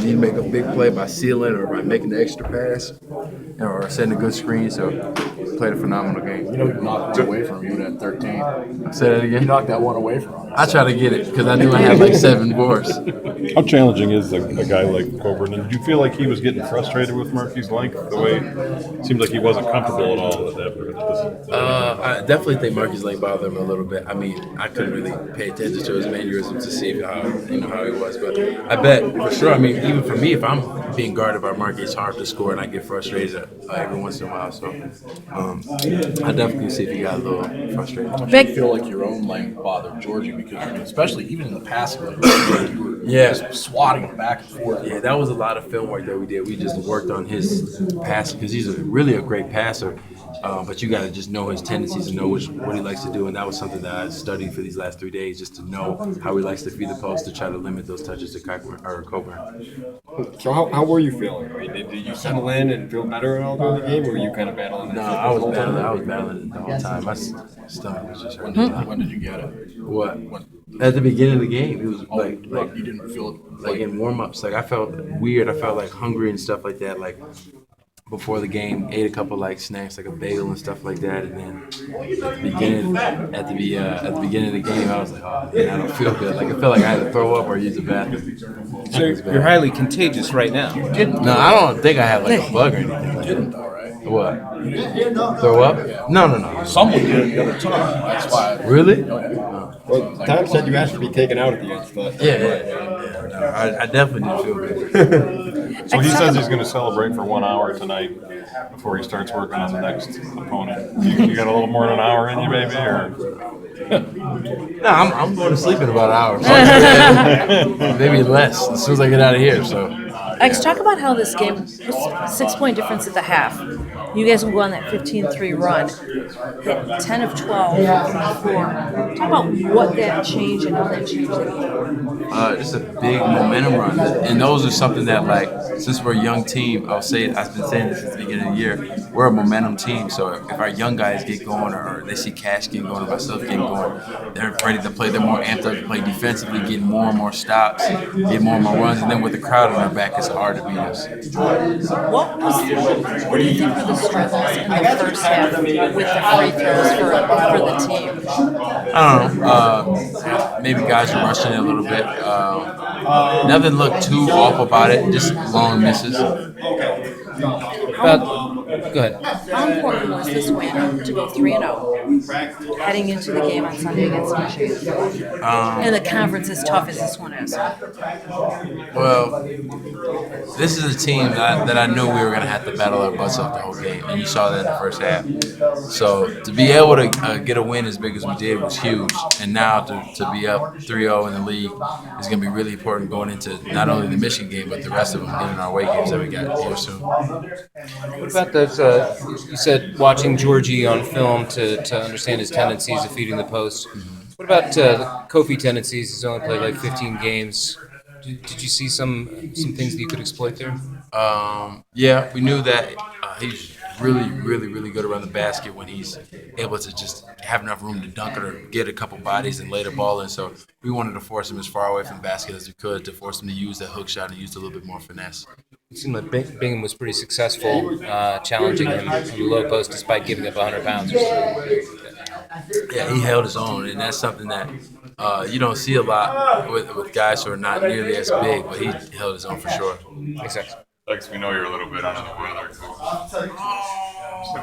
and he make a big play by sealing or by making the extra pass or setting a good screen. So he played a phenomenal game. You knocked it away from him even at 13. Say that again? You knocked that one away from him. I try to get it because I knew I had like 7 boards. How challenging is a guy like Coburn? And did you feel like he was getting frustrated with Murphy's length? The way it seemed like he wasn't comfortable at all with that. I definitely think Murphy's length bothered him a little bit. I mean, I couldn't really pay attention to his mannerisms to see how he was, but I bet for sure. I mean, even for me, if I'm being guarded by Murphy, it's hard to score, and I get frustrated every once in a while. So I definitely see if he got a little frustrated. How much do you feel like your own length bothered Georgie? Because I mean, especially even in the passing game, you were just swatting him back and forth. Yeah, that was a lot of film work that we did. We just worked on his passing because he's really a great passer. But you got to just know his tendencies and know what he likes to do. And that was something that I studied for these last 3 days, just to know how he likes to feed the post to try to limit those touches to Coburn. So how were you feeling? I mean, did you settle in and feel better at all during the game, or were you kind of battling? No, I was battling it the whole time. My stomach was just hurting. When did you get it? What? At the beginning of the game, it was like you didn't feel it like in warm-ups. Like I felt weird. I felt like hungry and stuff like that. Like before the game, ate a couple like snacks, like a bagel and stuff like that, and then at the beginning of the game, I was like, oh man, I don't feel good. Like I felt like I had to throw up or use the bathroom. So you're highly contagious right now. No, I don't think I have like a bug or anything. Like didn't though, right? What? Throw up? No. Someone did the other time. That's why. Really? Well, Tom said you asked to be taken out at the end. But No, I definitely didn't feel good. So he says he's going to celebrate for 1 hour tonight before he starts working on the next opponent. You got a little more than an hour in you, maybe, or? No, I'm going to sleep in about an hour. Maybe less as soon as I get out of here. So. X, talk about how this game was 6-point difference at the half. You guys will go on that 15-3 run, hit 10 of 12 from the floor. Talk about what that changed and how that changed the game. Just a big momentum run, and those are something that, like, since we're a young team, I've been saying this since the beginning of the year, we're a momentum team. So if our young guys get going, or they see Cash getting going, or myself getting going, they're ready to play. They're more amped up to play defensively, getting more and more stops, get more and more runs, and then with the crowd on their back, it's hard to beat us. What do you think were the struggles in the first half with the free throws for the team? I don't know. Maybe guys are rushing it a little bit. Nothing looked too off about it, just long misses. Go ahead. How important was this win to go 3-0 heading into the game on Sunday against Michigan? And the conference as tough as this one is. Well, this is a team that I knew we were going to have to battle our butts off the whole game, and you saw that in the first half. So to be able to get a win as big as we did was huge, and now to be up 3-0 in the league is going to be really important going into not only the Michigan game, but the rest of them, getting our away games that we got here soon. What about those? You said watching Georgie on film to understand his tendencies of feeding the post. What about Kofi tendencies? He's only played like 15 games. Did you see some things that you could exploit there? Yeah, we knew that he's really good around the basket when he's able to just have enough room to dunk it or get a couple bodies and lay the ball in. So we wanted to force him as far away from the basket as we could to force him to use that hook shot and use a little bit more finesse. It seemed like Bingham was pretty successful challenging him on the low post despite giving up 100 pounds or something. Yeah, he held his own, and that's something that you don't see a lot with guys who are not nearly as big, but he held his own for sure. Exactly. Lex, we know you're a little bit under the weather.